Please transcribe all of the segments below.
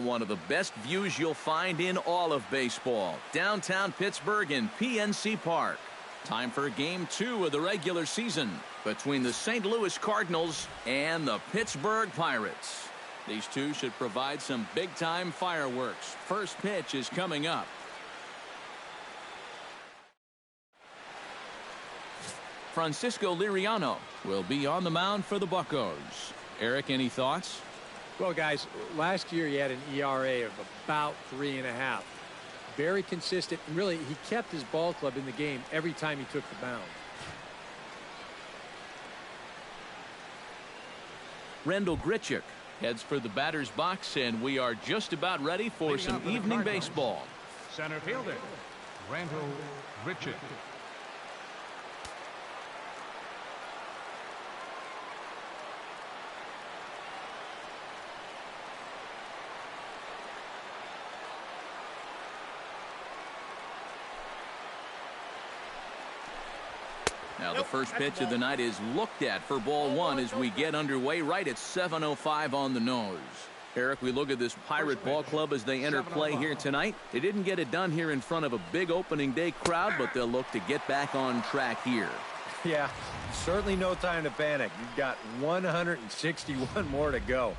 One of the best views you'll find in all of baseball. Downtown Pittsburgh in PNC Park. Time for Game 2 of the regular season between the St. Louis Cardinals and the Pittsburgh Pirates. These two should provide some big-time fireworks. First pitch is coming up. Francisco Liriano will be on the mound for the Buccos. Eric, any thoughts? Well, guys, last year he had an ERA of about 3.5. Very consistent, and really he kept his ball club in the game every time he took the mound. Rendell Grichuk heads for the batter's box, and we are just about ready for some evening baseball. Center fielder, Rendell Grichuk. Now the first pitch of the night is looked at for ball one as we get underway right at 7:05 on the nose. Eric, we look at this Pirate ball club as they enter play here tonight. They didn't get it done here in front of a big opening day crowd, but they'll look to get back on track here. Yeah, certainly no time to panic. You've got 161 more to go.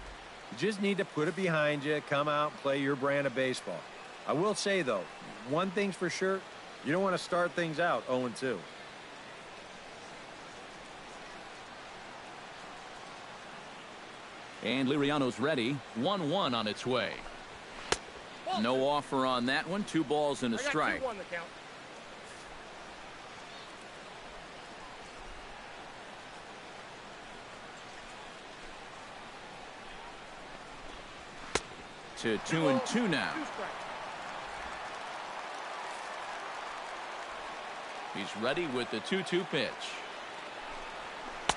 You just need to put it behind you, come out and play your brand of baseball. I will say, though, one thing's for sure, you don't want to start things out 0-2. And Liriano's ready. 1-1 on its way. No offer on that one. 2 balls and a strike. 2-1 the count. To 2-2 now. He's ready with the 2-2 pitch.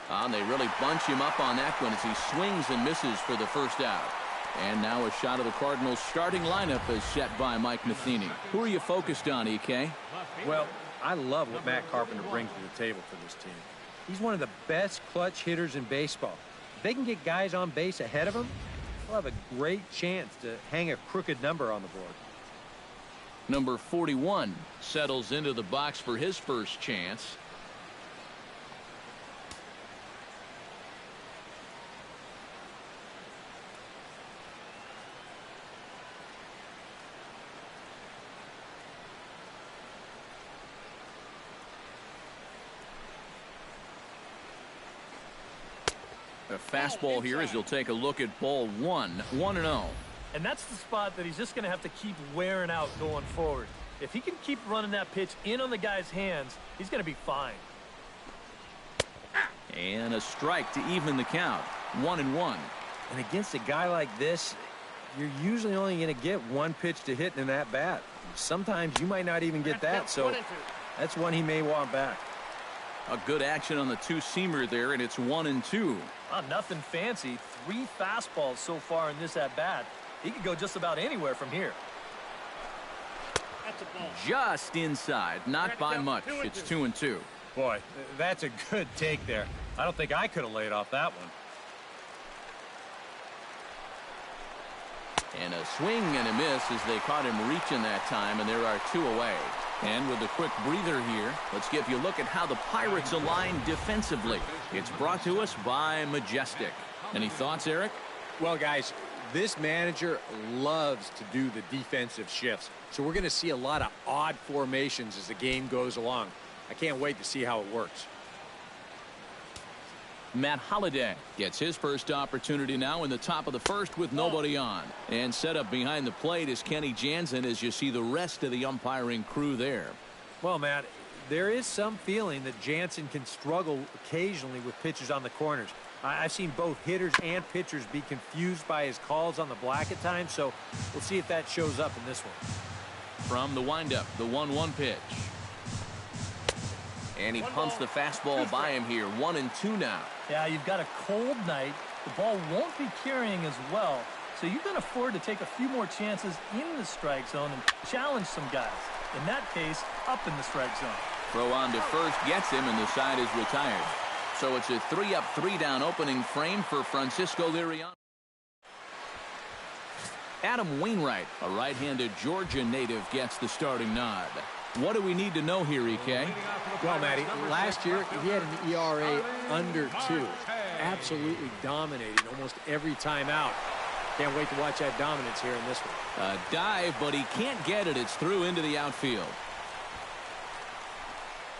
And they really bunch him up on that one as he swings and misses for the first out. And now a shot of the Cardinals starting lineup is set by Mike Matheny. Who are you focused on, EK? Well, I love what Matt Carpenter brings to the table for this team. He's one of the best clutch hitters in baseball. If they can get guys on base ahead of him, they'll have a great chance to hang a crooked number on the board. Number 41 settles into the box for his first chance. A fastball here as he'll take a look at ball 1. 1-0. And that's the spot that he's just going to have to keep wearing out going forward. If he can keep running that pitch in on the guy's hands, he's going to be fine. And a strike to even the count. 1-1. And against a guy like this, you're usually only going to get one pitch to hit in that bat. Sometimes you might not even get that, so that's one he may want back. A good action on the two-seamer there, and it's 1-2. Nothing fancy. 3 fastballs so far in this at-bat. He could go just about anywhere from here. That's a ball. Just inside, not by much. It's 2-2. Boy, that's a good take there. I don't think I could have laid off that one. And a swing and a miss as they caught him reaching that time, and there are 2 away. And with a quick breather here, let's give you a look at how the Pirates align defensively. It's brought to us by Majestic. Any thoughts, Eric? Well, guys, this manager loves to do the defensive shifts. So we're going to see a lot of odd formations as the game goes along. I can't wait to see how it works. Matt Holliday gets his first opportunity now in the top of the first with nobody on. And set up behind the plate is Kenny Jansen as you see the rest of the umpiring crew there. Well, Matt, there is some feeling that Jansen can struggle occasionally with pitches on the corners. I've seen both hitters and pitchers be confused by his calls on the black at times, so we'll see if that shows up in this one. From the windup, the 1-1 pitch. And he pumps the fastball by him here. 1-2 now. Yeah, you've got a cold night. The ball won't be carrying as well, so you can afford to take a few more chances in the strike zone and challenge some guys. In that case, up in the strike zone. Throw on to first gets him, and the side is retired. So it's a 3-up, 3-down opening frame for Francisco Liriano. Adam Wainwright, a right-handed Georgia native, gets the starting nod. What do we need to know here, EK? Well, Matty, last year he had an ERA under 2. Absolutely dominating almost every time out. Can't wait to watch that dominance here in this one. A dive, but he can't get it. It's through into the outfield.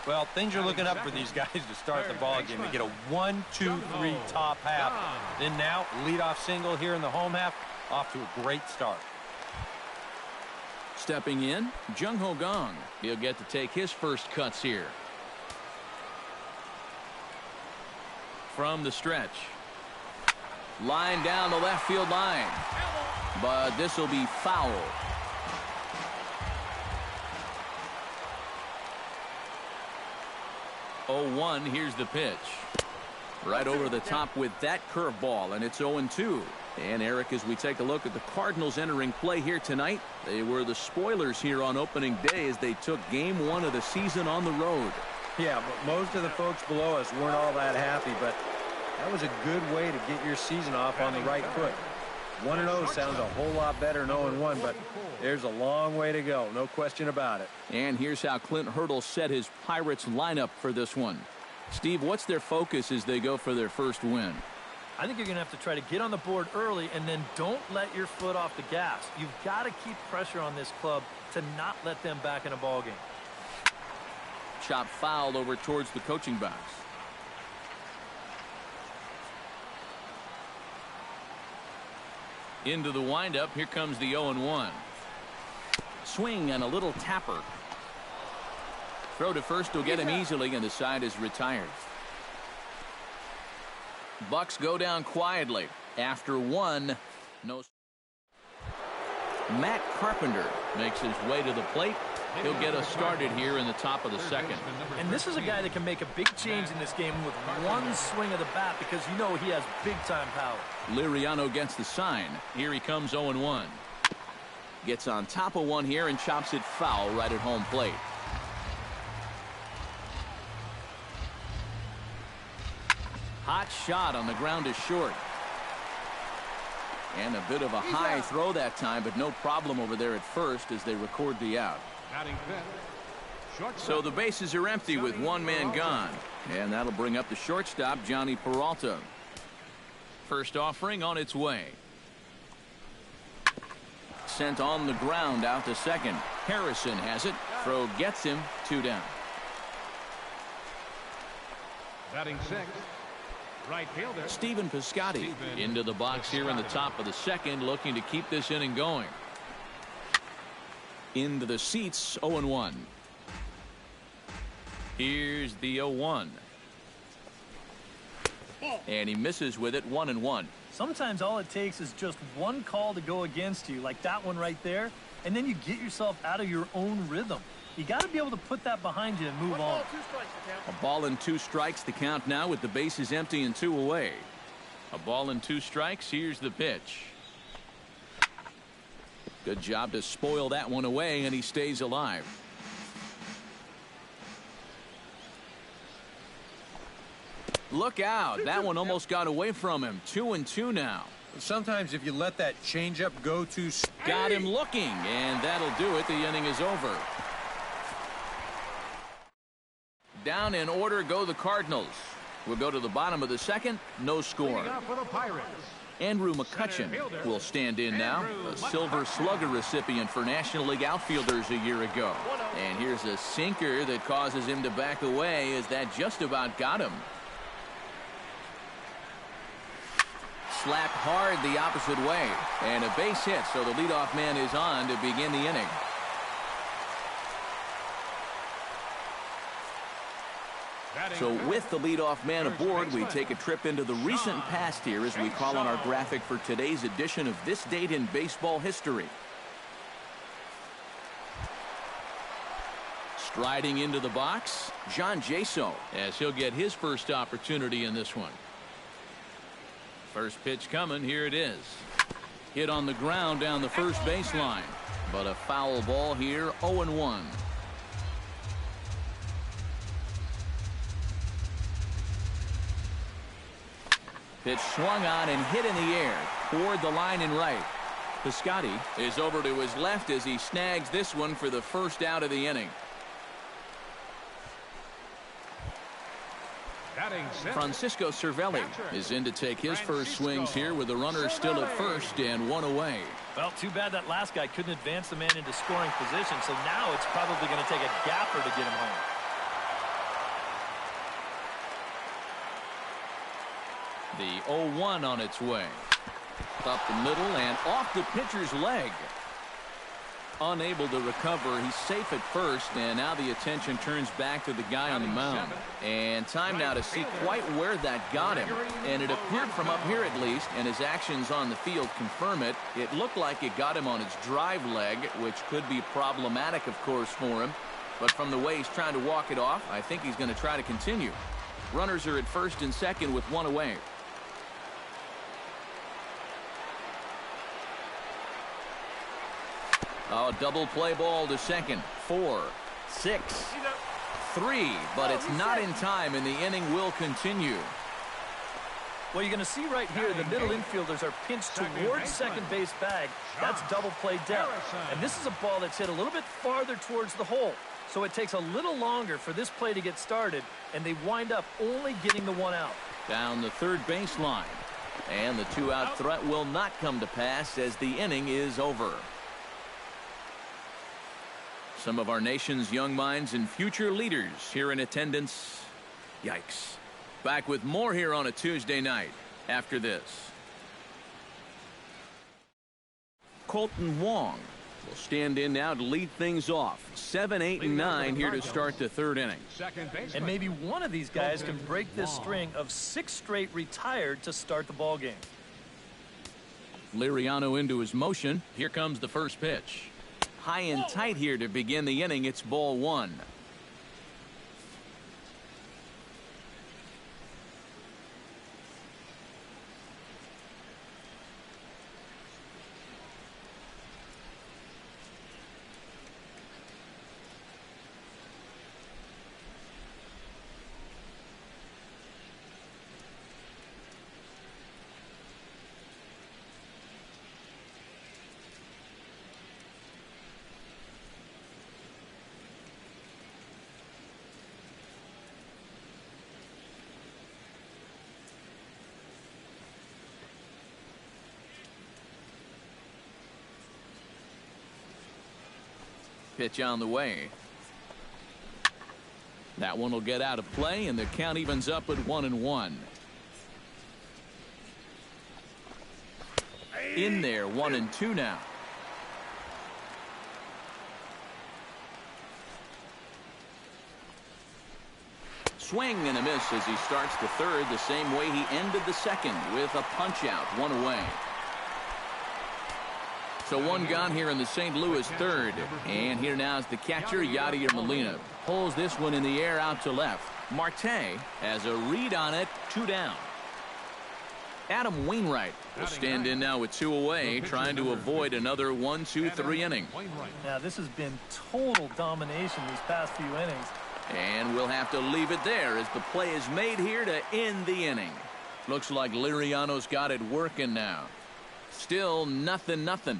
Well, things are looking up for these guys to start the ball game. They get a 1-2-3 top half. Then now, leadoff single here in the home half. Off to a great start. Stepping in, Jung-Ho Gong. He'll get to take his first cuts here. From the stretch. Line down the left field line. But this will be foul. Oh, 1, here's the pitch. Right over the top with that curveball, and it's 0-2. And, Eric, as we take a look at the Cardinals entering play here tonight, they were the spoilers here on opening day as they took Game 1 of the season on the road. Yeah, but most of the folks below us weren't all that happy, but that was a good way to get your season off on the right foot. 1-0 sounds a whole lot better than 0-1, but there's a long way to go, no question about it. And here's how Clint Hurdle set his Pirates lineup for this one. Steve, what's their focus as they go for their first win? I think you're going to have to try to get on the board early and then don't let your foot off the gas. You've got to keep pressure on this club to not let them back in a ball game. Chop foul over towards the coaching box. Into the windup. Here comes the 0-1. Swing and a little tapper. Throw to first will get him easily, and the side is retired. Bucks go down quietly. After 1, no. Matt Carpenter makes his way to the plate. He'll get us started here in the top of the second. And this is a guy that can make a big change in this game with one swing of the bat because you know he has big-time power. Liriano gets the sign. Here he comes 0-1. Gets on top of one here and chops it foul right at home plate. Hot shot on the ground is short. And a bit of a high throw that time, but no problem over there at first as they record the out. So the bases are empty with one man gone. And that'll bring up the shortstop, Johnny Peralta. First offering on its way. Sent on the ground out to second. Harrison has it. Throw gets him. 2 down. Batting 6th, right fielder Stephen Piscotty into the box here in the top of the second, looking to keep this inning going. Into the seats, 0-1. Here's the 0-1. And he misses with it, 1-1. Sometimes all it takes is just one call to go against you, like that one right there, and then you get yourself out of your own rhythm. You got to be able to put that behind you and move on. A ball and 2 strikes the count now with the bases empty and 2 away. A ball and 2 strikes. Here's the pitch. Good job to spoil that one away, and he stays alive. Look out. That one almost got away from him. 2-2 now. Sometimes if you let that changeup go too... Got him looking, and that'll do it. The inning is over. Down in order go the Cardinals. We'll go to the bottom of the second. No score. for the Pirates. Andrew McCutchen will stand in now, a Silver Slugger recipient for National League outfielders a year ago. And here's a sinker that causes him to back away as that just about got him. Slapped hard the opposite way, and a base hit, so the leadoff man is on to begin the inning. So with the leadoff man aboard, we take a trip into the recent past here as we call on our graphic for today's edition of This Date in Baseball History. Striding into the box, John Jaso, as he'll get his first opportunity in this one. First pitch coming, here it is. Hit on the ground down the first baseline, but a foul ball here, 0-1. Pitch swung on and hit in the air toward the line and right. Piscotty is over to his left as he snags this one for the first out of the inning. Francisco Cervelli is in to take his first swings here with the runner still at first and one away. Well, too bad that last guy couldn't advance the man into scoring position, so now it's probably going to take a gapper to get him home. The 0-1 on its way. Up the middle and off the pitcher's leg. Unable to recover. He's safe at first, and now the attention turns back to the guy on the mound. And time now to see quite where that got him. And it appeared from up here at least, and his actions on the field confirm it. It looked like it got him on his drive leg, which could be problematic, of course, for him. But from the way he's trying to walk it off, I think he's going to try to continue. Runners are at first and second with one away. Oh, double play ball to second. 4, 6, 3, but it's not in time, and the inning will continue. Well, you're going to see right here the middle infielders are pinched towards second base bag. That's double play depth. And this is a ball that's hit a little bit farther towards the hole. So it takes a little longer for this play to get started, and they wind up only getting the one out. Down the third baseline. And the two-out threat will not come to pass as the inning is over. Some of our nation's young minds and future leaders here in attendance. Yikes. Back with more here on a Tuesday night after this. Colton Wong will stand in now to lead things off. 7, 8, and 9 here to start the third inning. And maybe one of these guys can break this string of 6 straight retired to start the ball game. Liriano into his motion. Here comes the first pitch. High and tight here to begin the inning. It's ball 1. Pitch on the way. That one will get out of play, and the count evens up at 1-1. In there, 1-2 now. Swing and a miss as he starts the third the same way he ended the second with a punch out, 1 away. So 1 gone here in the St. Louis third. And here now is the catcher, Yadier Molina. Pulls this one in the air out to left. Marte has a read on it, 2 down. Adam Wainwright will stand in now with 2 away, trying to avoid another 1-2-3 inning. Now, this has been total domination these past few innings. And we'll have to leave it there as the play is made here to end the inning. Looks like Liriano's got it working now. Still 0-0.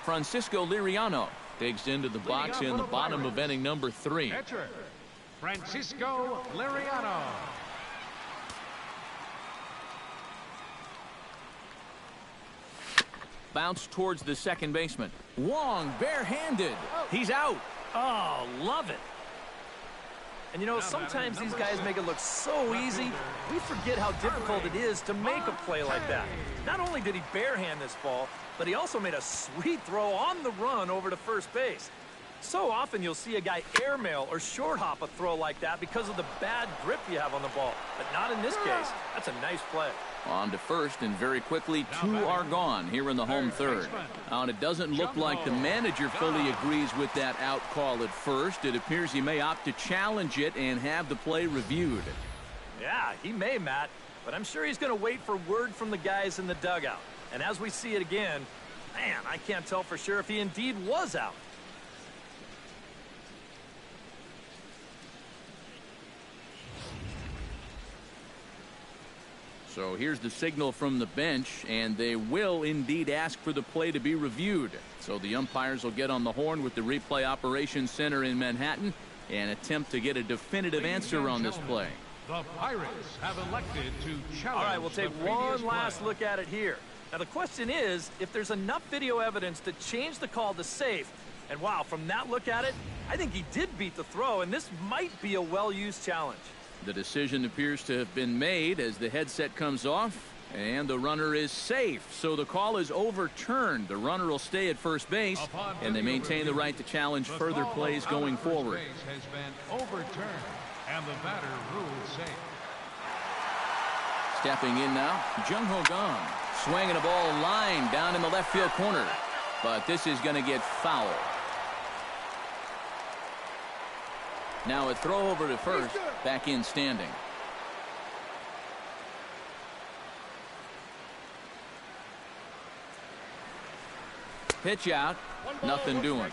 Francisco Liriano digs into the box in the bottom of inning number 3. Pitcher, Francisco Liriano. Bounce towards the second baseman. Wong barehanded. He's out. Oh, love it. And, you know, sometimes these guys make it look so easy, we forget how difficult it is to make a play like that. Not only did he barehand this ball, but he also made a sweet throw on the run over to first base. So often you'll see a guy airmail or short hop a throw like that because of the bad grip you have on the ball. But not in this case. That's a nice play. On to first, and very quickly 2 are gone here in the home third. And it doesn't look like the manager fully agrees with that out call at first. It appears he may opt to challenge it and have the play reviewed. Yeah, he may, Matt, but I'm sure he's going to wait for word from the guys in the dugout. And as we see it again, man, I can't tell for sure if he indeed was out. So here's the signal from the bench, and they will indeed ask for the play to be reviewed. So the umpires will get on the horn with the replay operations center in Manhattan and attempt to get a definitive answer on this play. The Pirates have elected to challenge. All right, we'll take one last look at it here. Now the question is, if there's enough video evidence to change the call to safe, and wow, from that look at it, I think he did beat the throw, and this might be a well-used challenge. The decision appears to have been made as the headset comes off, and the runner is safe. So the call is overturned. The runner will stay at first base, and they maintain the right to challenge further plays going forward. Has been overturned, and the batter ruled safe. Stepping in now, Jung-Ho Kang, swinging a ball line down in the left field corner, but this is going to get foul. Now a throw over to first, back in standing. Pitch out, nothing doing.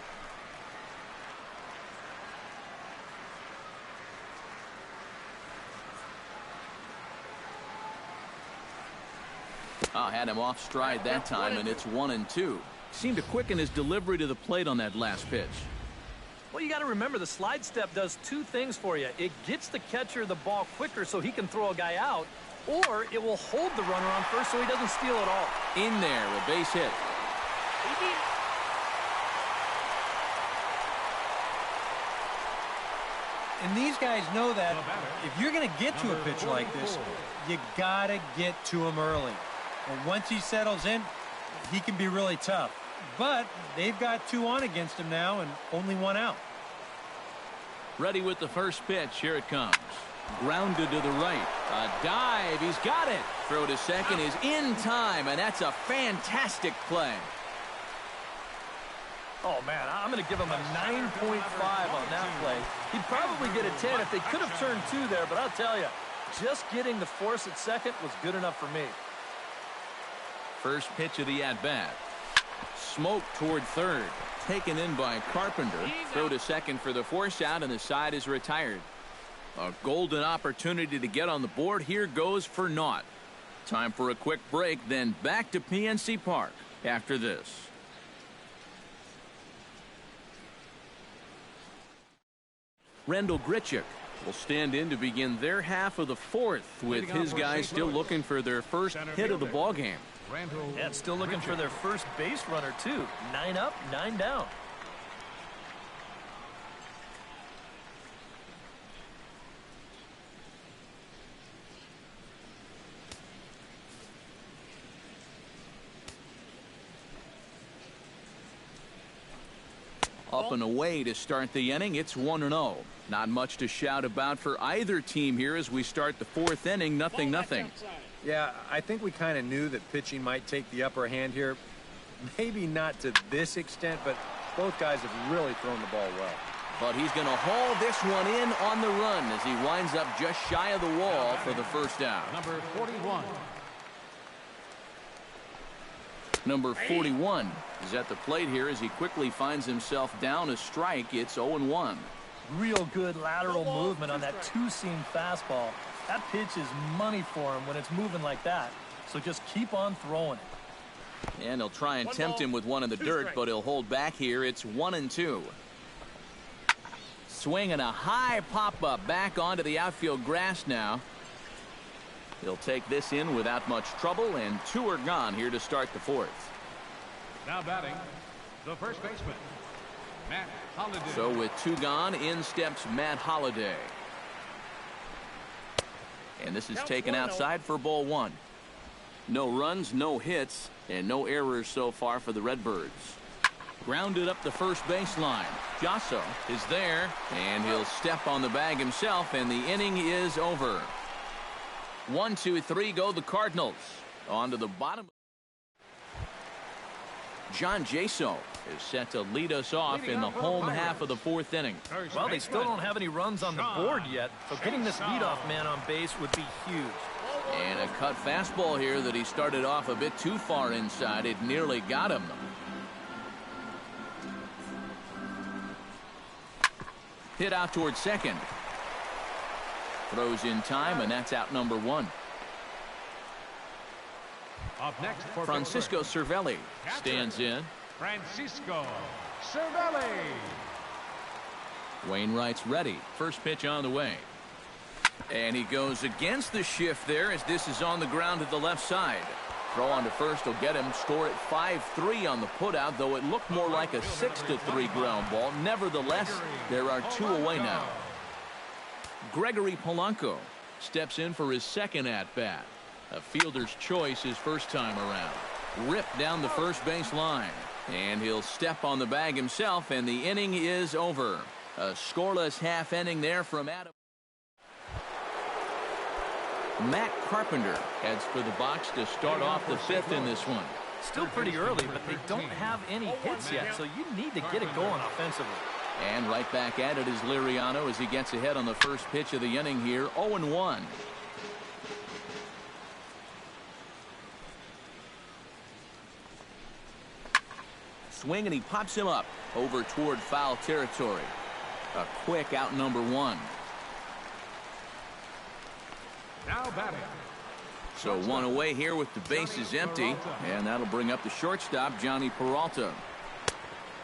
Had him off stride that time, and it's 1-2. Seemed to quicken his delivery to the plate on that last pitch. Well, you got to remember the slide step does two things for you. It gets the catcher the ball quicker so he can throw a guy out, or it will hold the runner on first so he doesn't steal it all. In there, a base hit. And these guys know that if you're going to get to a pitch like this, you got to get to him early. And once he settles in, he can be really tough. But they've got 2 on against him now and only 1 out. Ready with the first pitch. Here it comes. Grounded to the right. A dive. He's got it. Throw to second is in time, and that's a fantastic play. Oh, man, I'm going to give him a 9.5 on that play. He'd probably get a 10 if they could have turned 2 there, but I'll tell you, just getting the force at second was good enough for me. First pitch of the at-bat. Smoke toward third. Taken in by Carpenter. Throw to second for the force out, and the side is retired. A golden opportunity to get on the board. Here goes for naught. Time for a quick break, then back to PNC Park after this. Rendell Grichuk will stand in to begin their half of the fourth, with his guys still looking for their first hit of the ballgame. Yeah, still looking for their first base runner, too. 9 up, 9 down. Up and away to start the inning. It's 1-0. Not much to shout about for either team here as we start the fourth inning. 0-0. Yeah, I think we kind of knew that pitching might take the upper hand here. Maybe not to this extent, but both guys have really thrown the ball well. But he's going to haul this one in on the run as he winds up just shy of the wall for the first out. Number 41. Number 41 is at the plate here as he quickly finds himself down a strike. It's 0-1. Real good lateral movement on that two-seam fastball. That pitch is money for him when it's moving like that. So just keep on throwing it. And he'll try and tempt him with one in the dirt, but he'll hold back here. It's 1-2. Swinging a high pop-up back onto the outfield grass now. He'll take this in without much trouble, and 2 are gone here to start the fourth. Now batting, the first baseman, Matt Holliday. So with 2 gone, in steps Matt Holliday. And this is taken outside for ball 1. No runs, no hits, and no errors so far for the Redbirds. Grounded up the first baseline. Jasso is there, and he'll step on the bag himself, and the inning is over. 1, 2, 3 go the Cardinals. On to the bottom. John Jasso is set to lead us off in the home half of the fourth inning. Well, they still don't have any runs on the board yet, so getting this leadoff man on base would be huge. And a cut fastball here that he started off a bit too far inside. It nearly got him. Hit out towards second. Throws in time, and that's out number 1. Up next for Francisco Cervelli stands in. Francisco Cervelli. Wainwright's ready. First pitch on the way. And he goes against the shift there as this is on the ground to the left side. Throw on to first will get him. Score at 5-3 on the putout, though it looked more like a 6-3 ground ball. Nevertheless, there are 2 away now. Gregory Polanco steps in for his second at-bat. A fielder's choice his first time around. Ripped down the first base line. And he'll step on the bag himself, and the inning is over. A scoreless half inning there from Adam. Matt Carpenter heads for the box to start off the 5th in this one. Still pretty early, but they don't have any hits yet, so you need to get it going offensively. And right back at it is Liriano as he gets ahead on the first pitch of the inning here, 0-1. Swing, and he pops him up over toward foul territory. A quick out number 1. Now batting. So 1 away here with the bases empty, and that'll bring up the shortstop, Johnny Peralta.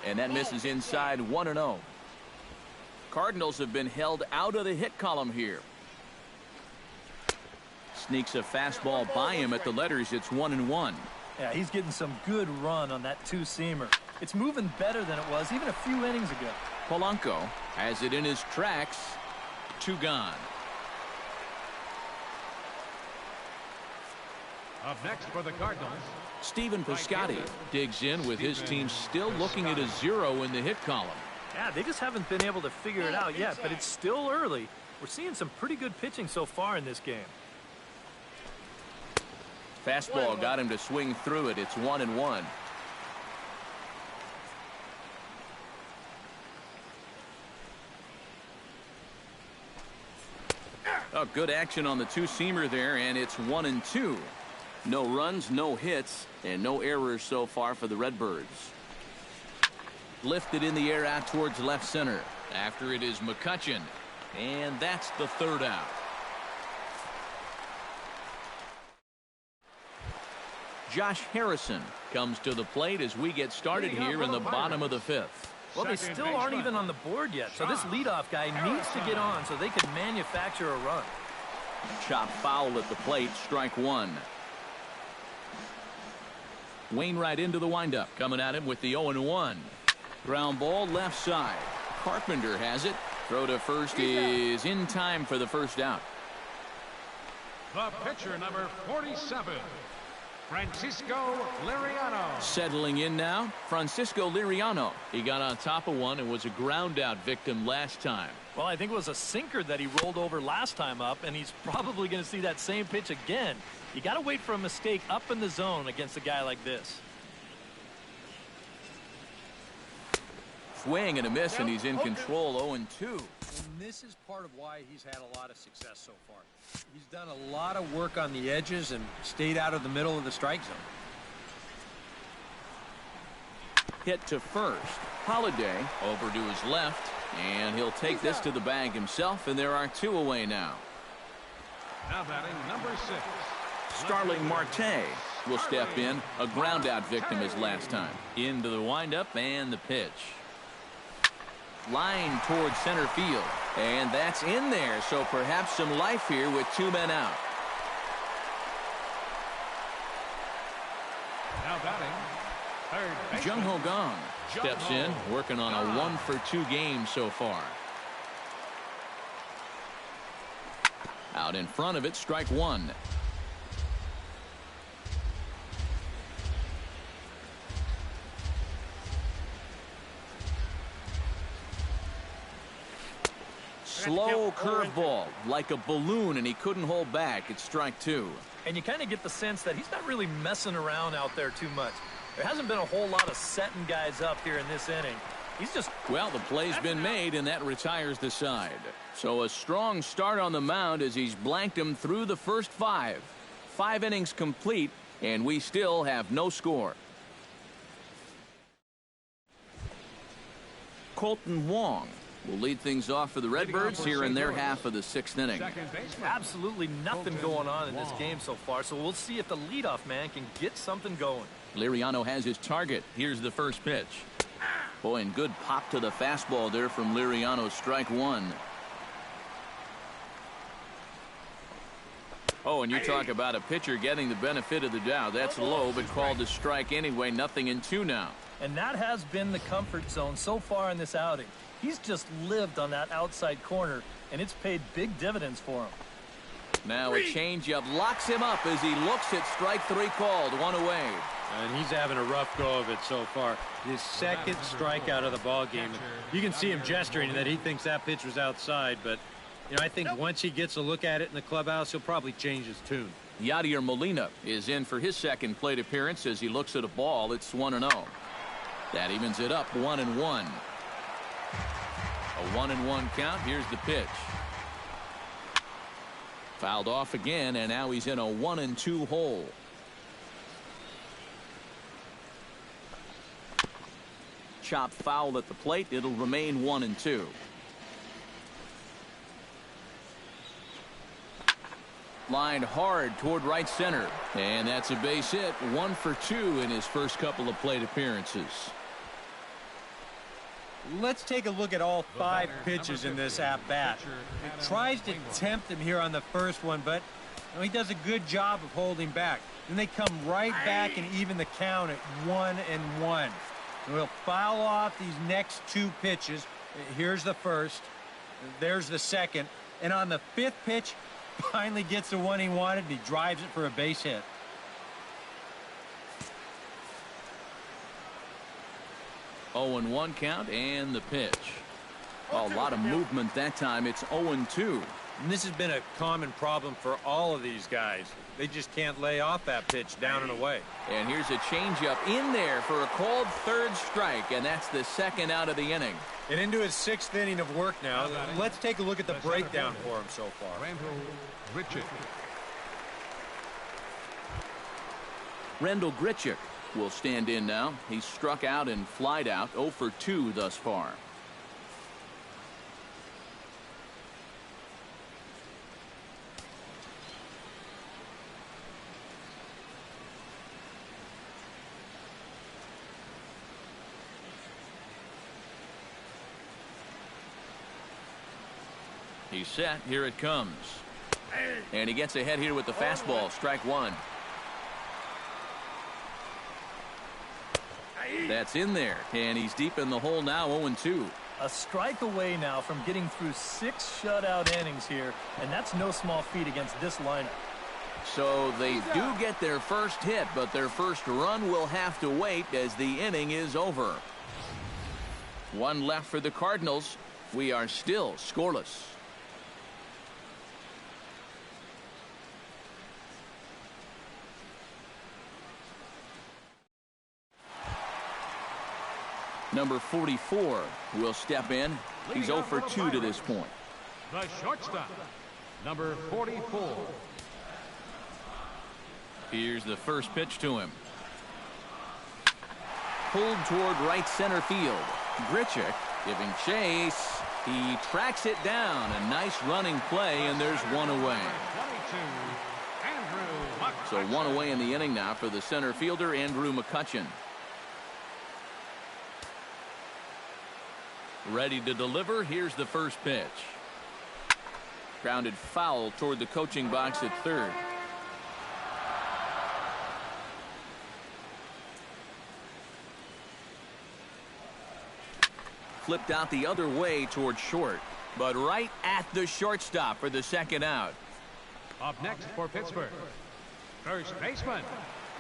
And that misses inside, 1-0. Cardinals have been held out of the hit column here. Sneaks a fastball by him at the letters. It's 1-1. Yeah, he's getting some good run on that 2-seamer. It's moving better than it was even a few innings ago. Polanco has it in his tracks. 2 gone. Up next for the Cardinals. Stephen Piscotty digs in with his team still looking at a 0 in the hit column. Yeah, they just haven't been able to figure it out yet, but it's still early. We're seeing some pretty good pitching so far in this game. Fastball got him to swing through it. It's 1-1. Oh, good action on the 2-seamer there, and it's 1-2. No runs, no hits, and no errors so far for the Redbirds. Lifted in the air out towards left center. After it is McCutchen, and that's the 3rd out. Josh Harrison comes to the plate as we get started here in the bottom of the 5th. Well, they still aren't even on the board yet, so this leadoff guy needs to get on so they can manufacture a run. Chop foul at the plate, strike 1. Wainwright into the windup, coming at him with the 0-1. Ground ball left side. Carpenter has it. Throw to first is in time for the first out. The pitcher, number 47, Francisco Liriano. Settling in now, Francisco Liriano. He got on top of one and was a ground out victim last time. Well, I think it was a sinker that he rolled over last time up, and he's probably going to see that same pitch again. You got to wait for a mistake up in the zone against a guy like this. Swing and a miss, and he's in control, 0-2. And this is part of why he's had a lot of success so far. He's done a lot of work on the edges and stayed out of the middle of the strike zone. Hit to first. Holiday over to his left, and he'll take this to the bag himself, and there are 2 away now. Now batting number 6. Starling Marte will step in, a ground out victim as last time. Into the windup and the pitch. Line towards center field, and that's in there, so perhaps some life here with 2 men out. Now batting third baseman. Jung Ho Gong steps in, working on a 1-for-2 game so far. Out in front of it, strike 1. Slow curveball, like a balloon, and he couldn't hold back. It's strike 2. And you kind of get the sense that he's not really messing around out there too much. There hasn't been a whole lot of setting guys up here in this inning. He's just... Well, the play's been made, and that retires the side. So a strong start on the mound as he's blanked him through the first 5. 5 innings complete, and we still have no score. Colton Wong will lead things off for the Redbirds here in their half of the 6th inning. Absolutely nothing going on in this game so far, so we'll see if the leadoff man can get something going. Liriano has his target. Here's the first pitch. Boy, and good pop to the fastball there from Liriano, strike one. Oh, and you talk about a pitcher getting the benefit of the doubt. That's low, but called a strike anyway. 0-2 now. And that has been the comfort zone so far in this outing. He's just lived on that outside corner, and it's paid big dividends for him. Now a changeup locks him up as he looks at strike three called. One away. And he's having a rough go of it so far. His second strikeout of the ball game. You can see him gesturing that he thinks that pitch was outside, but you know, I think once he gets a look at it in the clubhouse, he'll probably change his tune. Yadier Molina is in for his second plate appearance as he looks at a ball. It's 1-0. That evens it up 1-1. A 1-1 count. Here's the pitch. Fouled off again, and now he's in a 1-2 hole. Chop foul at the plate. It'll remain 1-2. Lined hard toward right center, and that's a base hit. 1 for 2 in his first couple of plate appearances. Let's take a look at all 5 pitches in this at-bat. He tries to tempt him here on the first one, but you know, he does a good job of holding back. Then they come right back and even the count at 1-1. And we'll foul off these next 2 pitches. Here's the first. There's the second. And on the 5th pitch, finally gets the one he wanted, and he drives it for a base hit. Oh, 0-1 count and the pitch. A lot of movement that time. It's 0-2. And this has been a common problem for all of these guys. They just can't lay off that pitch down and away. And here's a changeup in there for a called third strike, and that's the second out of the inning. And into his 6th inning of work now. Let's take a look at the breakdown for him so far. Rendell Grichuk will stand in now. He's struck out and flied out. 0 for 2 thus far. He's set. Here it comes. And he gets ahead here with the fastball. Strike one. That's in there. And he's deep in the hole now. 0-2. A strike away now from getting through 6 shutout innings here. And that's no small feat against this lineup. So they do get their first hit, but their first run will have to wait as the inning is over. 1 left for the Cardinals. We are still scoreless. Number 44 will step in. He's 0 for 2 to this point. The shortstop, number 44. Here's the first pitch to him. Pulled toward right center field. Grichuk giving chase. He tracks it down. A nice running play, and there's 1 away. So 1 away in the inning now for the center fielder, Andrew McCutchen. Ready to deliver. Here's the first pitch. Grounded foul toward the coaching box at third. Flipped out the other way toward short, but right at the shortstop for the second out. Up next for Pittsburgh, first baseman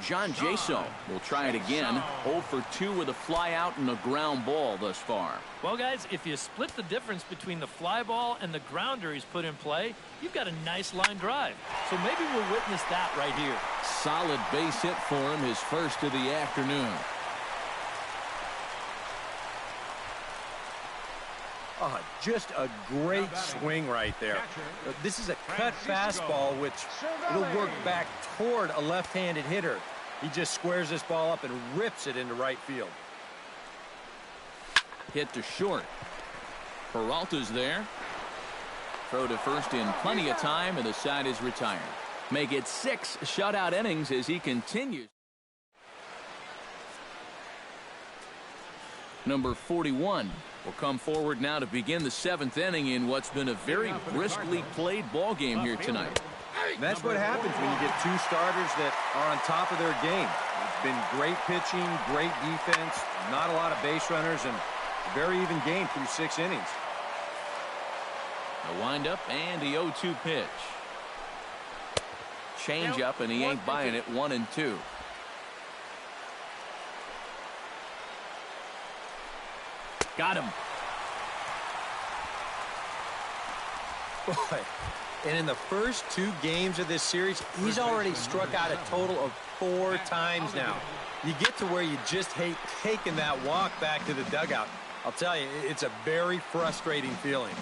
John Jaso will try it again. 0 for 2 with a fly out and a ground ball thus far. Well, guys, if you split the difference between the fly ball and the grounder he's put in play, you've got a nice line drive. So maybe we'll witness that right here. Solid base hit for him, his first of the afternoon. Oh, just a great swing right there. This is a cut fastball, which it'll work back toward a left-handed hitter. He just squares this ball up and rips it into right field. Hit to short. Peralta's there. Throw to first in plenty of time, and the side is retired. Make it 6 shutout innings as he continues. Number 41 will come forward now to begin the 7th inning in what's been a very briskly played ball game here tonight. And that's what happens when you get 2 starters that are on top of their game. It's been great pitching, great defense, not a lot of base runners, and a very even game through 6 innings. A windup and the 0-2 pitch. Change up, and he ain't buying it. 1-2. Got him. Boy, and in the first 2 games of this series, he's already struck out a total of 4 times now. You get to where you just hate taking that walk back to the dugout. I'll tell you, it's a very frustrating feeling.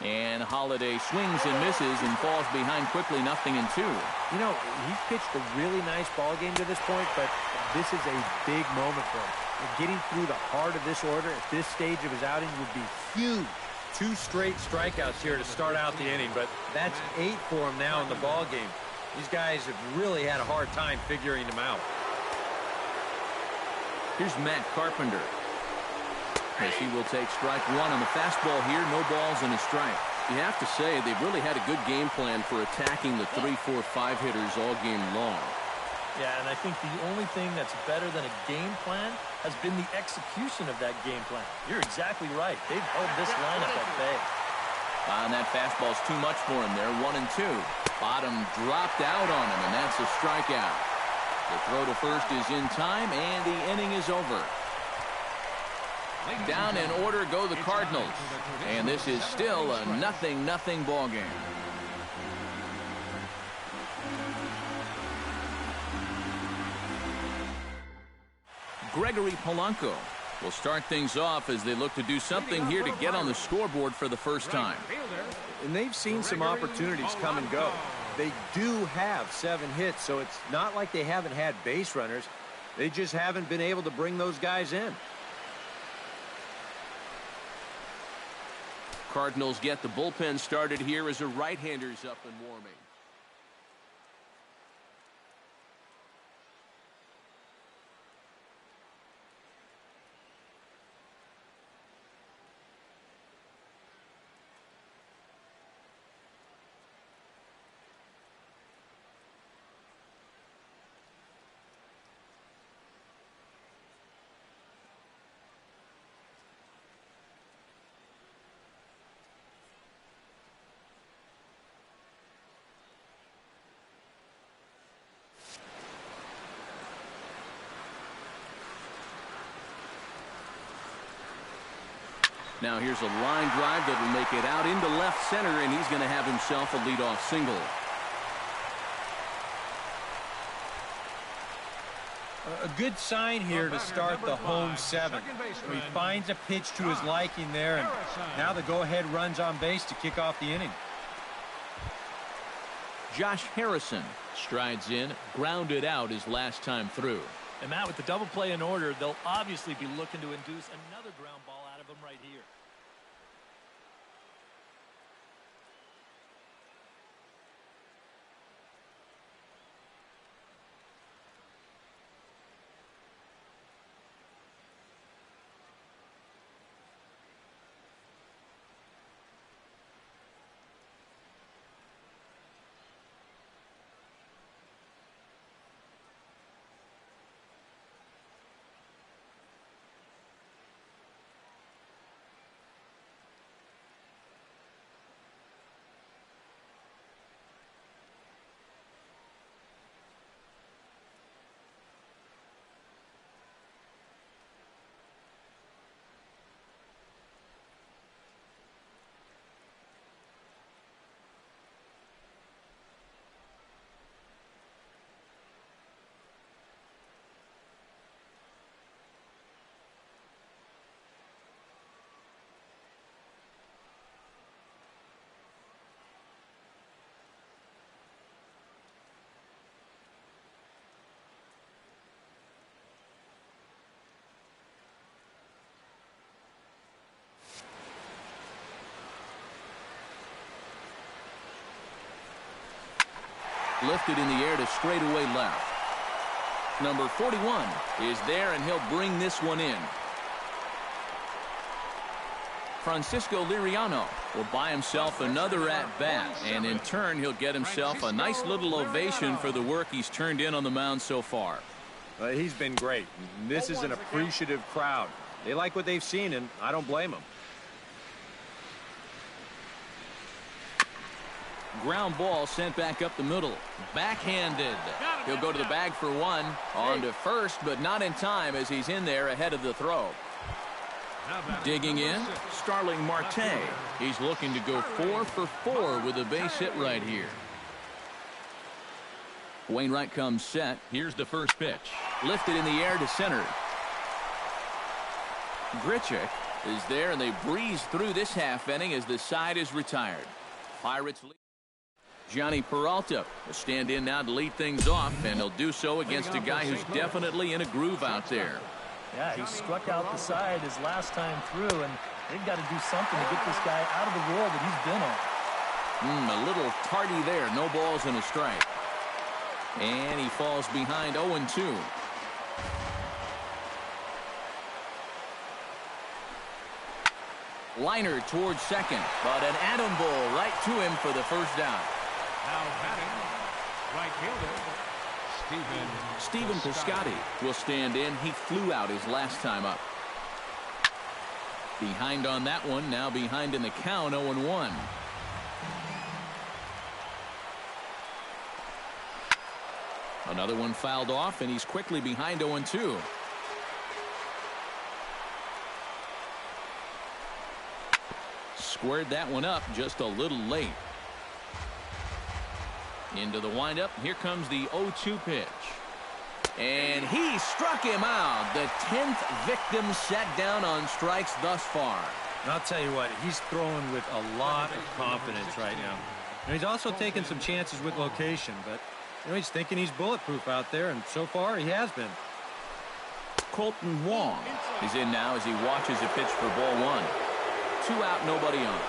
And Holiday swings and misses and falls behind quickly, 0-2. You know, he's pitched a really nice ball game to this point, but this is a big moment for him. And getting through the heart of this order at this stage of his outing would be huge. 2 straight strikeouts here to start out the inning, but that's 8 for him now in the ball game. These guys have really had a hard time figuring him out. Here's Matt Carpenter. As he will take strike 1 on the fastball here. No balls and a strike. You have to say they've really had a good game plan for attacking the 3, 4, 5 hitters all game long. Yeah, and I think the only thing that's better than a game plan has been the execution of that game plan. You're exactly right. They've held this lineup at bay. And that fastball's too much for him there. 1-2. Bottom dropped out on him, and that's a strikeout. The throw to first is in time, and the inning is over. Down in order go the Cardinals, and this is still a 0-0 ball game. Gregory Polanco will start things off as they look to do something here to get on the scoreboard for the first time. And they've seen some opportunities come and go. They do have 7 hits, so it's not like they haven't had base runners. They just haven't been able to bring those guys in. Cardinals get the bullpen started here as a right-hander's up and warming. Now here's a line drive that will make it out into left center, and he's going to have himself a leadoff single. A good sign here to start the home 7th. He finds a pitch to his liking there, and now the go-ahead runs on base to kick off the inning. Josh Harrison strides in, grounded out his last time through. And Matt, with the double play in order, they'll obviously be looking to induce another ground ball out of him right here. Lifted in the air to straightaway left. Number 41 is there, and he'll bring this one in. Francisco Liriano will buy himself another at-bat, and in turn, he'll get himself a nice little ovation for the work he's turned in on the mound so far. He's been great. This is an appreciative crowd. They like what they've seen, and I don't blame them. Ground ball sent back up the middle. Backhanded. He'll go to the bag for one. On to first, but not in time as he's in there ahead of the throw. Digging in, Starling Marte. He's looking to go 4 for 4 with a base hit right here. Wainwright comes set. Here's the first pitch. Lifted in the air to center. Grichuk is there, and they breeze through this half inning as the side is retired. Pirates lead. Johnny Peralta will stand in now to lead things off, and he'll do so against a guy who's definitely in a groove out there. Yeah, he struck out the side his last time through, and they've got to do something to get this guy out of the role that he's been on. A little tardy there. No balls and a strike. And he falls behind 0-2. Liner towards second, but an atom ball right to him for the first down. Now batting, right fielder, Stephen Piscotty will stand in. He flew out his last time up. Behind on that one, now behind in the count, 0-1. Another one fouled off, and he's quickly behind 0-2. Squared that one up just a little late. Into the windup. Here comes the 0-2 pitch. And he struck him out. The 10th victim set down on strikes thus far. And I'll tell you what, he's throwing with a lot of confidence right now. And he's also taking some chances with location, but he's thinking he's bulletproof out there, and so far he has been. Colton Wong is in now as he watches a pitch for ball one. 2 out, nobody on.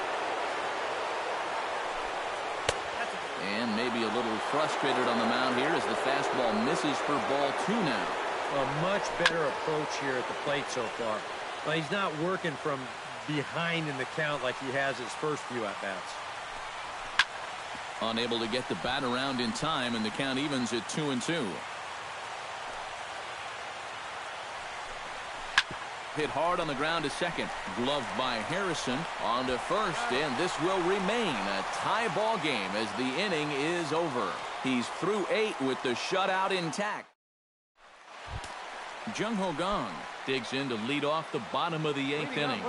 And maybe a little frustrated on the mound here as the fastball misses for ball 2 now. A much better approach here at the plate so far. Well, he's not working from behind in the count like he has his first few at-bats. Unable to get the bat around in time, and the count evens at 2-2. Hit hard on the ground to second. Gloved by Harrison. On to first, and this will remain a tie ball game as the inning is over. He's through 8 with the shutout intact. Jung Ho Gong digs in to lead off the bottom of the 8th inning.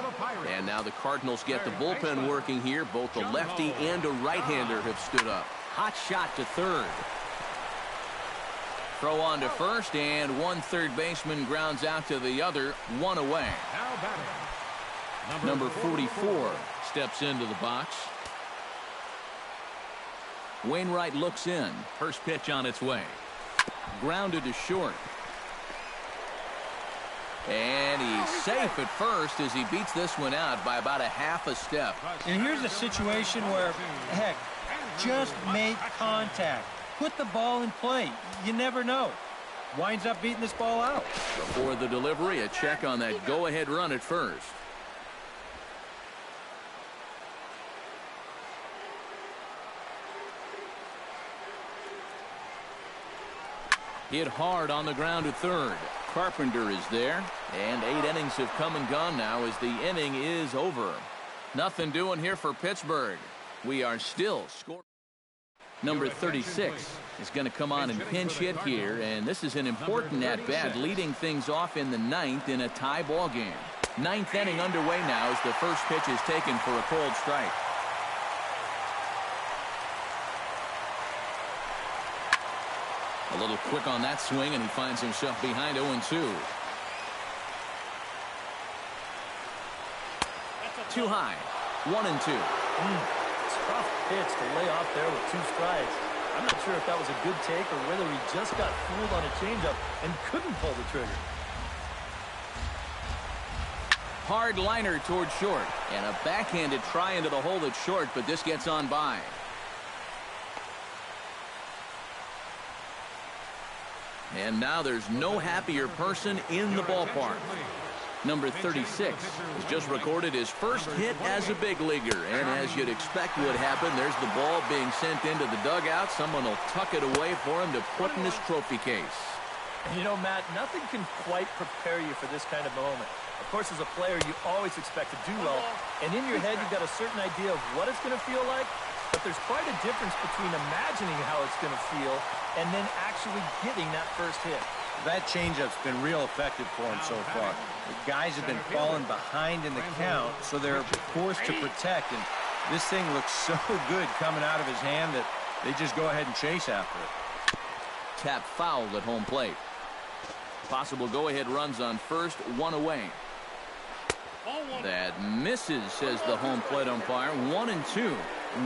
And now the Cardinals get the bullpen working here. Both the lefty and a right-hander have stood up. Hot shot to third. Throw on to first, and one third baseman grounds out to the other, 1 away. now batting, Number 44 steps into the box. Wainwright looks in. First pitch on its way. Grounded to short. And he's safe at first as he beats this one out by about a half a step. And here's a situation where, heck, just make contact. Put the ball in play. You never know. Winds up beating this ball out. Before the delivery, a check on that go-ahead run at first. Hit hard on the ground at third. Carpenter is there, and 8 innings have come and gone now as the inning is over. Nothing doing here for Pittsburgh. We are still scoring. Number 36 is going to come on and pinch hit here, and this is an important at-bat, leading things off in the 9th in a tie ball game. 9th inning underway now as the first pitch is taken for a cold strike. A little quick on that swing, and he finds himself behind 0-2. Too high. 1-2. Tough pitch to lay off there with 2 strikes. I'm not sure if that was a good take or whether he just got fooled on a changeup and couldn't pull the trigger. Hard liner toward short, and a backhanded try into the hole at short, but this gets on by. And now there's no happier person in the ballpark. Number 36 has just recorded his first hit as a big leaguer. And as you'd expect would happen, there's the ball being sent into the dugout. Someone will tuck it away for him to put in his trophy case. You know, Matt, nothing can quite prepare you for this kind of moment. Of course, as a player, you always expect to do well. And in your head, you've got a certain idea of what it's going to feel like. But there's quite a difference between imagining how it's going to feel and then actually getting that first hit. That changeup's been real effective for him so far. The guys have been falling behind in the count, so they're forced to protect. And this thing looks so good coming out of his hand that they just go ahead and chase after it. Tap fouled at home plate. Possible go-ahead runs on first, one away. That misses, says the home plate umpire. 1-2.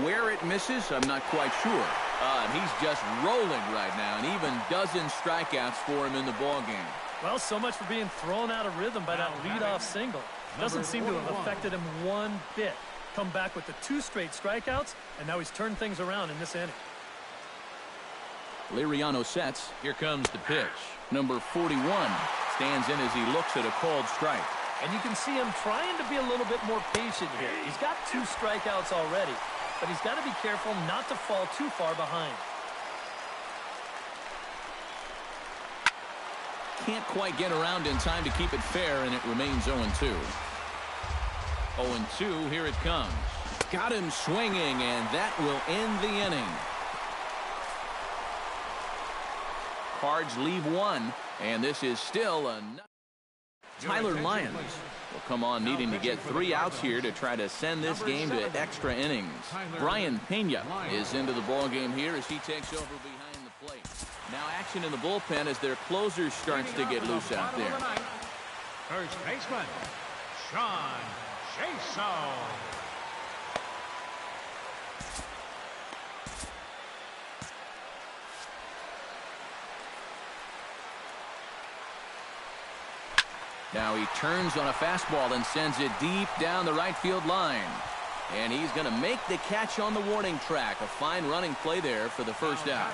Where it misses, I'm not quite sure. And he's just rolling right now, and even dozen strikeouts for him in the ballgame. Well, so much for being thrown out of rhythm by that leadoff single. Doesn't seem to have affected him one bit. Come back with the 2 straight strikeouts, and now he's turned things around in this inning. Liriano sets. Here comes the pitch. Number 41 stands in as he looks at a called strike. And you can see him trying to be a little bit more patient here. He's got 2 strikeouts already, but he's got to be careful not to fall too far behind. Can't quite get around in time to keep it fair, and it remains 0-2. 0-2, here it comes. Got him swinging, and that will end the inning. Cards leave 1, and this is still a... Tyler Lyons will come on needing to get 3 outs here to try to send this game to extra innings. Brian Pena is into the ball game here as he takes over behind the plate. Now action in the bullpen as their closer starts to get loose out there. First baseman, Sean Jason. Now he turns on a fastball and sends it deep down the right field line. And he's going to make the catch on the warning track. A fine running play there for the first out.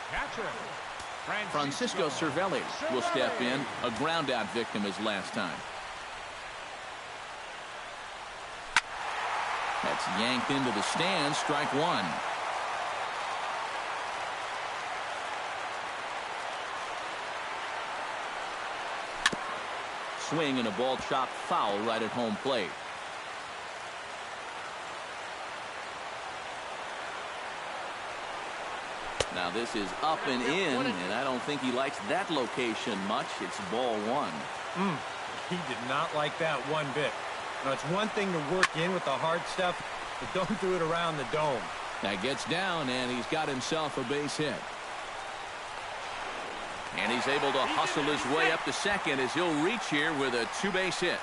Catcher, Francisco Cervelli will step in. A ground out victim as last time. That's yanked into the stands. Strike 1. Swing and a ball chopped foul right at home plate. Now this is up and in, and I don't think he likes that location much. It's ball 1. He did not like that one bit. Now, it's one thing to work in with the hard stuff, but don't do it around the dome. That gets down, and he's got himself a base hit. And he's able to hustle his way up to second as he'll reach here with a 2-base hit.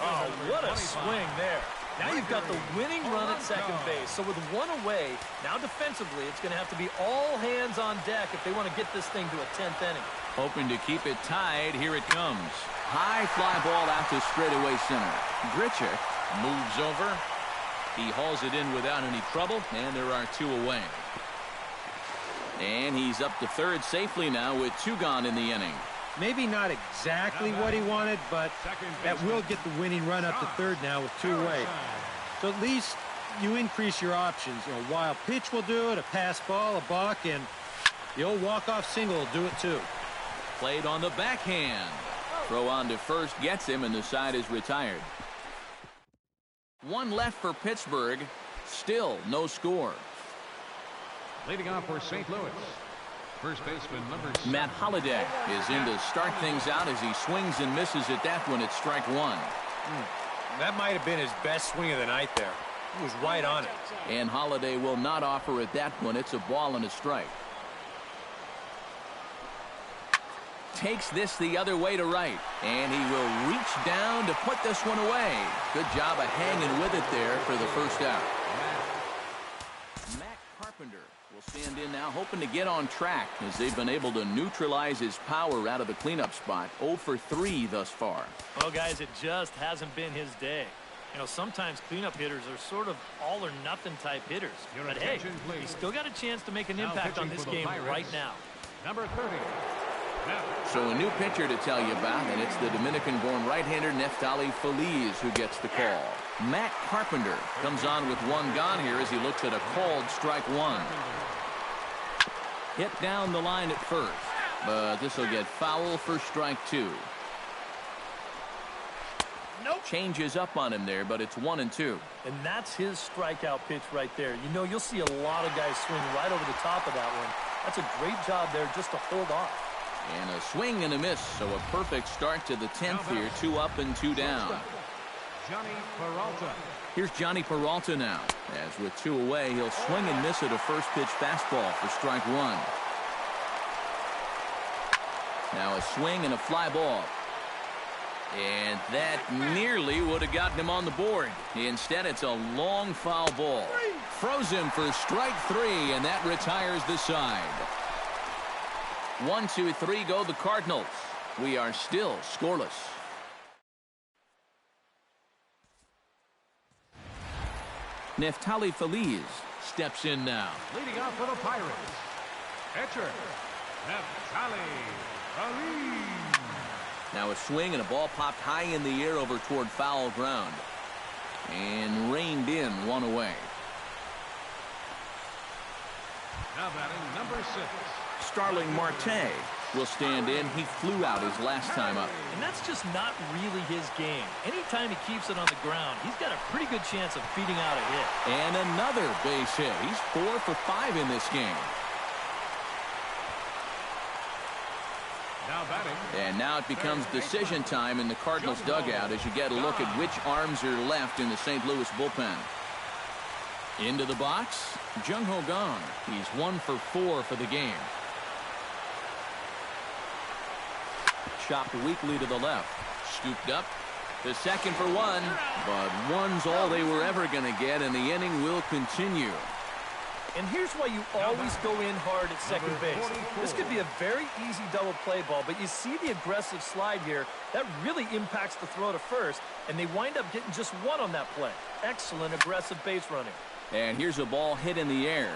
Oh, what a swing there. Now you've got the winning run at second base. So with 1 away, now defensively, it's going to have to be all hands on deck if they want to get this thing to a 10th inning. Hoping to keep it tied. Here it comes. High fly ball out to straightaway center. Grichuk moves over. He hauls it in without any trouble, and there are 2 away. And he's up to third safely now with 2 gone in the inning. Maybe not exactly what he wanted, but that will get the winning run up to third now with 2 away. So at least you increase your options. You know, a wild pitch will do it, a pass ball, a balk, and the old walk-off single will do it too. Played on the backhand. Throw on to first gets him, and the side is retired. 1 left for Pittsburgh. Still no score. Leading off for St. Louis, first baseman number 7. Matt Holliday is in to start things out as he swings and misses at that one at strike 1. That might have been his best swing of the night there. He was right on it. And Holliday will not offer at that one. It's a ball and a strike. Takes this the other way to right, and he will reach down to put this one away. Good job of hanging with it there for the first out. Matt Carpenter will stand in now, hoping to get on track as they've been able to neutralize his power out of the cleanup spot. 0 for 3 thus far. Well, guys, it just hasn't been his day. You know, sometimes cleanup hitters are sort of all-or-nothing type hitters. But hey, he's still got a chance to make an impact on this game right now. Number 30. So a new pitcher to tell you about, and it's the Dominican-born right-hander Neftali Feliz who gets the call. Matt Carpenter comes on with one gone here as he looks at a called strike one. Hit down the line at first, but this will get foul for strike two. Nope. Changes up on him there, but it's 1-2. And that's his strikeout pitch right there. You know, you'll see a lot of guys swing right over the top of that one. That's a great job there just to hold off. And a swing and a miss, so a perfect start to the 10th here. 2 up and 2 down. Johnny Peralta. Here's Johnny Peralta now. As with 2 away, he'll swing and miss at a first pitch fastball for strike one. Now a swing and a fly ball. And that nearly would have gotten him on the board. Instead, it's a long foul ball. Throws him for strike 3, and that retires the side. 1, 2, 3 go the Cardinals. We are still scoreless. Neftali Feliz steps in now. Leading off for the Pirates, pitcher Neftali Feliz. Now a swing and a ball popped high in the air over toward foul ground. And reined in 1 away. Now batting number 6. Starling Marte will stand in. He flew out his last time up. And that's just not really his game. Anytime he keeps it on the ground, he's got a pretty good chance of beating out a hit. And another base hit. He's 4 for 5 in this game. Now batting. And now it becomes decision time in the Cardinals dugout as you get a look at which arms are left in the St. Louis bullpen. Into the box, Jung-Ho Kang. He's 1 for 4 for the game. Chopped weakly to the left. Scooped up to second for 1. But 1's all they were ever going to get, and the inning will continue. And here's why you always go in hard at second base. This could be a very easy double play ball, but you see the aggressive slide here. That really impacts the throw to first, and they wind up getting just 1 on that play. Excellent aggressive base running. And here's a ball hit in the air.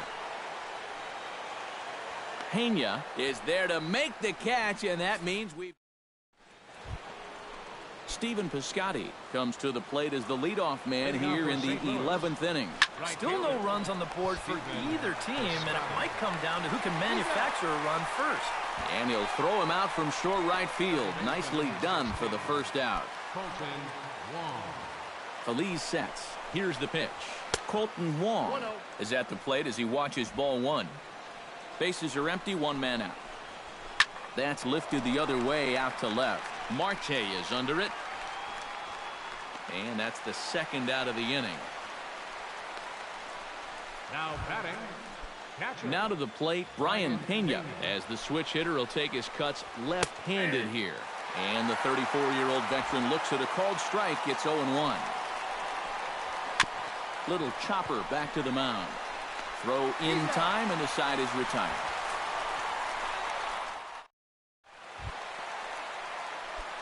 Pena is there to make the catch, and that means we've... Stephen Piscotty comes to the plate as the leadoff man here in the 11th inning. Still no runs on the board for either team, and it might come down to who can manufacture a run first. And he'll throw him out from short right field. Nicely done for the first out. Colton Wong. Feliz sets. Here's the pitch. Colton Wong is at the plate as he watches ball 1. Bases are empty, 1 man out. That's lifted the other way out to left. Marte is under it. And that's the second out of the inning. Now batting. Catcher. Now to the plate, Brian Pena, as the switch hitter will take his cuts left-handed here. And the 34-year-old veteran looks at a called strike. It's 0-1. Little chopper back to the mound. Throw in time, and the side is retired.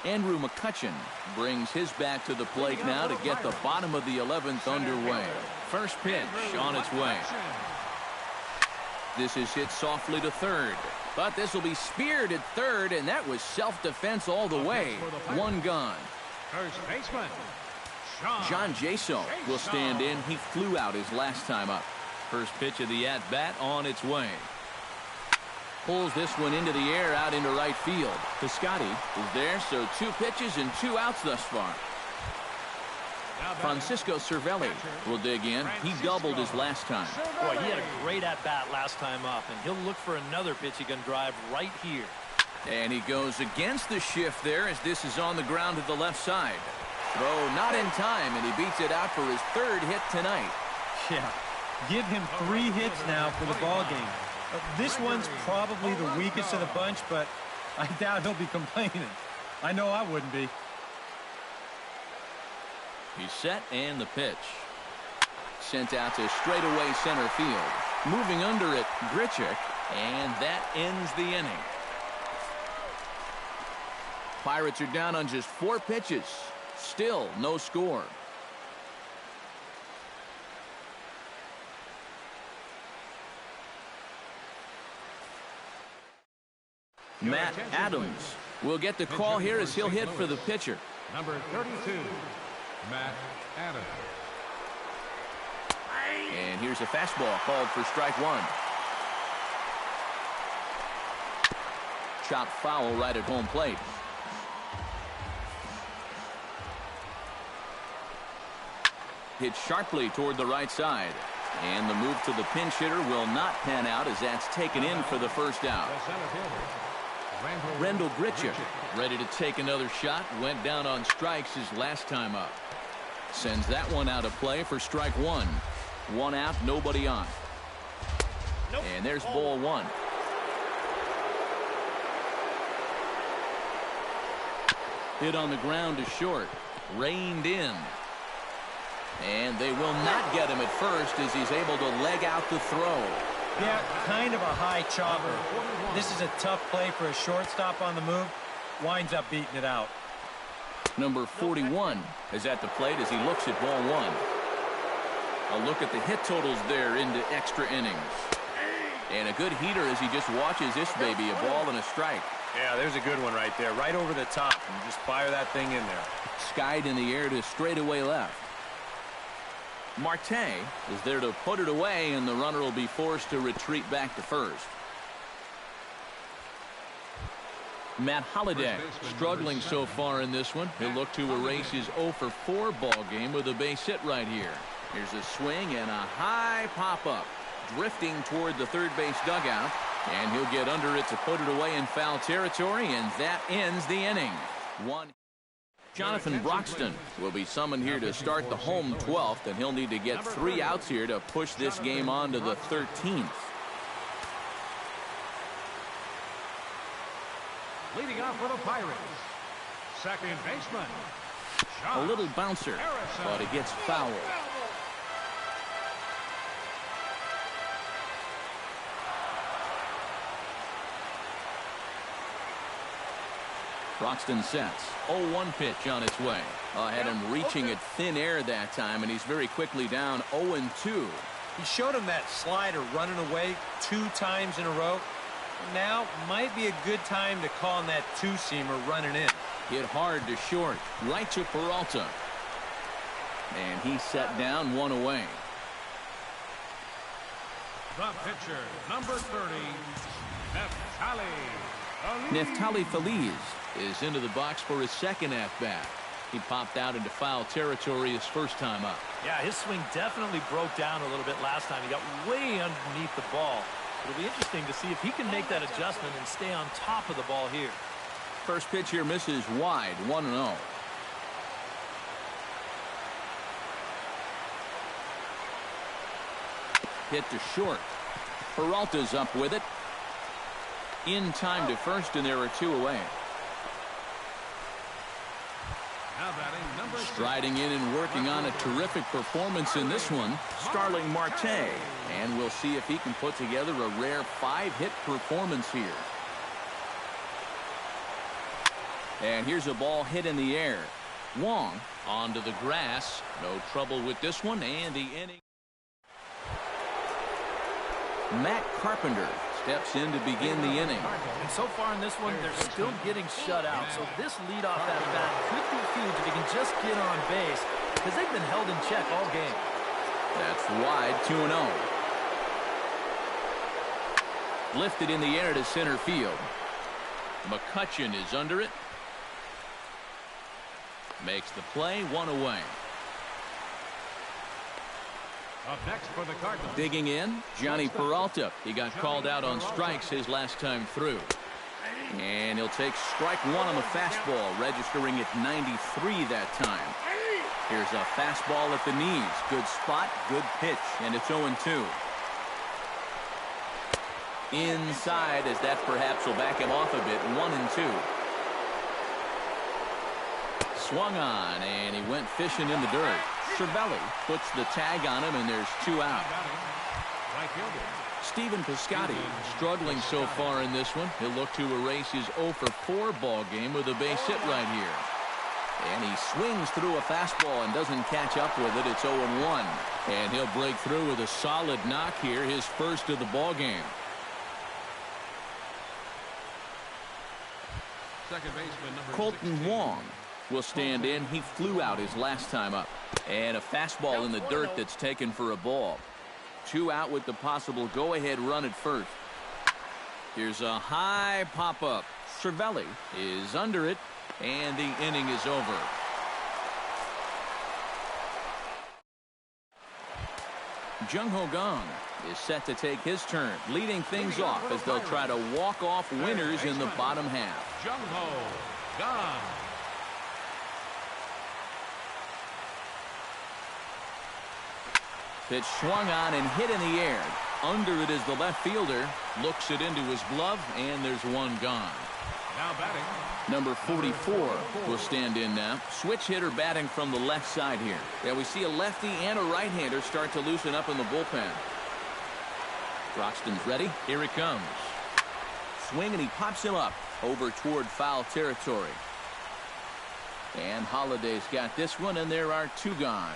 Andrew McCutchen brings his bat to the plate now to get the bottom of the 11th underway. First pitch on its way. This is hit softly to third, but this will be speared at third, and that was self-defense all the way. 1 gone. First baseman John Jaso will stand in. He flew out his last time up. First pitch of the at-bat on its way. Pulls this one into the air out into right field. Piscotty is there, so 2 pitches and 2 outs thus far. Francisco Cervelli will dig in. He doubled his last time. Boy, he had a great at-bat last time up, and he'll look for another pitch he can drive right here. And he goes against the shift there as this is on the ground to the left side. Throw not in time, and he beats it out for his 3rd hit tonight. Yeah, give him 3 hits now for the ball game. This one's probably the weakest of the bunch, but I doubt he'll be complaining. I know I wouldn't be. He's set, and the pitch. Sent out to straightaway center field. Moving under it, Grichuk, and that ends the inning. Pirates are down on just 4 pitches. Still no score. Matt Adams will get the call here as he'll hit for the pitcher. Number 32, Matt Adams. And here's a fastball called for strike one. Chopped foul right at home plate. Hit sharply toward the right side. And the move to the pinch hitter will not pan out as that's taken in for the first out. Rendell Gritchick ready to take another shot. Went down on strikes his last time up. Sends that one out of play for strike one. One out, nobody on. And there's ball one. Hit on the ground to short. Reined in. And they will not get him at first as he's able to leg out the throw. Yeah, kind of a high chopper. This is a tough play for a shortstop on the move. Winds up beating it out. Number 41 is at the plate as he looks at ball one. A look at the hit totals there into extra innings. And a good heater as he just watches this baby, a ball and a strike. Yeah, there's a good one right there, right over the top. And just fire that thing in there. Skied in the air to straightaway left. Marte is there to put it away, and the runner will be forced to retreat back to first. Matt Holliday struggling so far in this one. He'll look to erase his 0 for 4 ball game with a base hit right here. Here's a swing and a high pop-up. Drifting toward the third base dugout, and he'll get under it to put it away in foul territory, and that ends the inning. Jonathan Broxton will be summoned here to start the home 12th, and he'll need to get 3 outs here to push this game on to the 13th. Leading off for the Pirates, second baseman. A little bouncer, but it gets fouled. Broxton sets. 0-1 pitch on its way. Had him reaching at thin air that time, and he's very quickly down 0-2. He showed him that slider running away 2 times in a row. Now might be a good time to call on that 2-seamer running in. Hit hard to short. Right to Peralta. And he's set down 1 away. The pitcher, number 30, Neftali Feliz is into the box for his second at-bat. He popped out into foul territory his first time up. Yeah, his swing definitely broke down a little bit last time. He got way underneath the ball. It'll be interesting to see if he can make that adjustment and stay on top of the ball here. First pitch here misses wide, 1-0. Hit to short. Peralta's up with it. In time to first, and there are 2 away. Striding in and working on a terrific performance in this one, Starling Marte. And we'll see if he can put together a rare 5-hit performance here. And here's a ball hit in the air. Wong onto the grass. No trouble with this one, and the inning. Matt Carpenter steps in to begin the inning. And so far in this one, they're still getting shut out. So this leadoff at-bat could be huge if he can just get on base, because they've been held in check all game. That's wide, 2-0. Lifted in the air to center field. McCutchen is under it. Makes the play, 1 away. Up next for the Cardinals. Digging in, Johnny Peralta. He got called out on strikes his last time through. And he'll take strike 1 on the fastball, registering at 93 that time. Here's a fastball at the knees. Good spot, good pitch, and it's 0-2. Inside, as that perhaps will back him off a bit, 1-2. Swung on, and he went fishing in the dirt. Cervelli puts the tag on him, and there's 2 out. Stephen Piscotty struggling so far in this one. He'll look to erase his 0 for 4 ball game with a base hit right here. And he swings through a fastball and doesn't catch up with it. It's 0-1. And he'll break through with a solid knock here, his first of the ball game. Second baseman, number Colton 16. Wong will stand in. He flew out his last time up. And a fastball in the dirt that's taken for a ball. 2 out with the possible go-ahead run at first. Here's a high pop-up. Cervelli is under it, and the inning is over. Jung Ho Gong is set to take his turn, leading things off as they'll try to walk off winners in the bottom half. Jung Ho Gong. Pitch swung on and hit in the air. Under it is the left fielder. Looks it into his glove, and there's one gone. Now batting. Number 44 will stand in now. Switch hitter batting from the left side here. Yeah, we see a lefty and a right-hander start to loosen up in the bullpen. Broxton's ready. Here he comes. Swing, and he pops him up over toward foul territory. And Holliday's got this one, and there are 2 gone.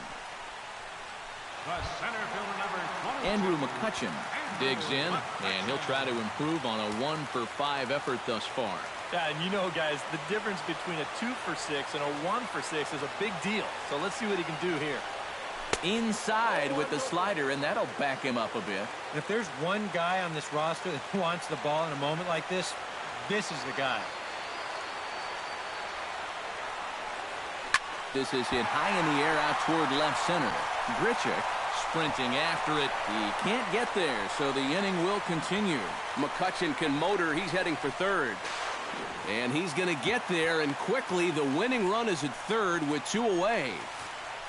The center fielder, number 20. Andrew McCutchen digs in, and he'll try to improve on a 1-for-5 effort thus far. Yeah, and you know, guys, the difference between a 2-for-6 and a 1-for-6 is a big deal. So let's see what he can do here. Inside with the slider, and that'll back him up a bit. And if there's one guy on this roster that wants the ball in a moment like this, this is the guy. This is hit high in the air out toward left center. Grichuk sprinting after it. He can't get there, so the inning will continue. McCutchen can motor. He's heading for third. And he's going to get there, and quickly the winning run is at third with 2 away.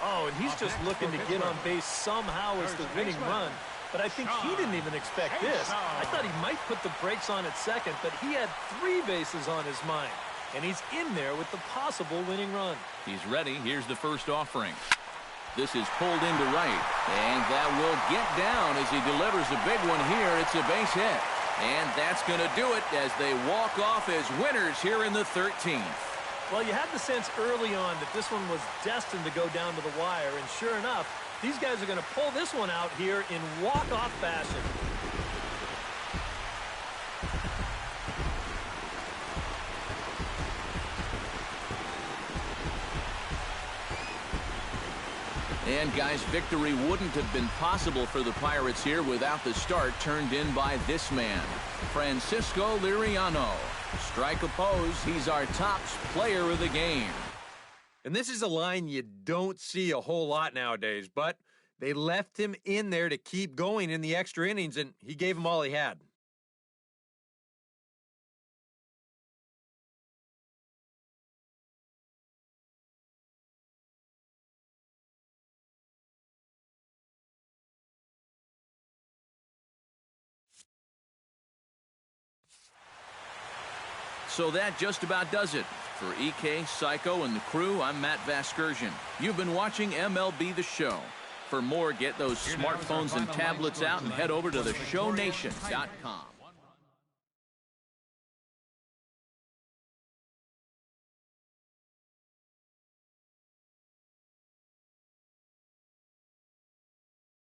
Oh, and he's just looking to get on base somehow as the winning run. But I think he didn't even expect this. I thought he might put the brakes on at second, but he had 3 bases on his mind. And he's in there with the possible winning run. He's ready. Here's the first offering. This is pulled into right, and that will get down as he delivers a big one here. It's a base hit, and that's going to do it as they walk off as winners here in the 13th. Well, you had the sense early on that this one was destined to go down to the wire, and sure enough, these guys are going to pull this one out here in walk-off fashion. And, guys, victory wouldn't have been possible for the Pirates here without the start turned in by this man, Francisco Liriano. Strike opposed, he's our top player of the game. And this is a line you don't see a whole lot nowadays, but they left him in there to keep going in the extra innings, and he gave them all he had. So that just about does it. For EK, Psycho, and the crew, I'm Matt Vasgersian. You've been watching MLB The Show. For more, get those smartphones and tablets out and head over to theshownation.com.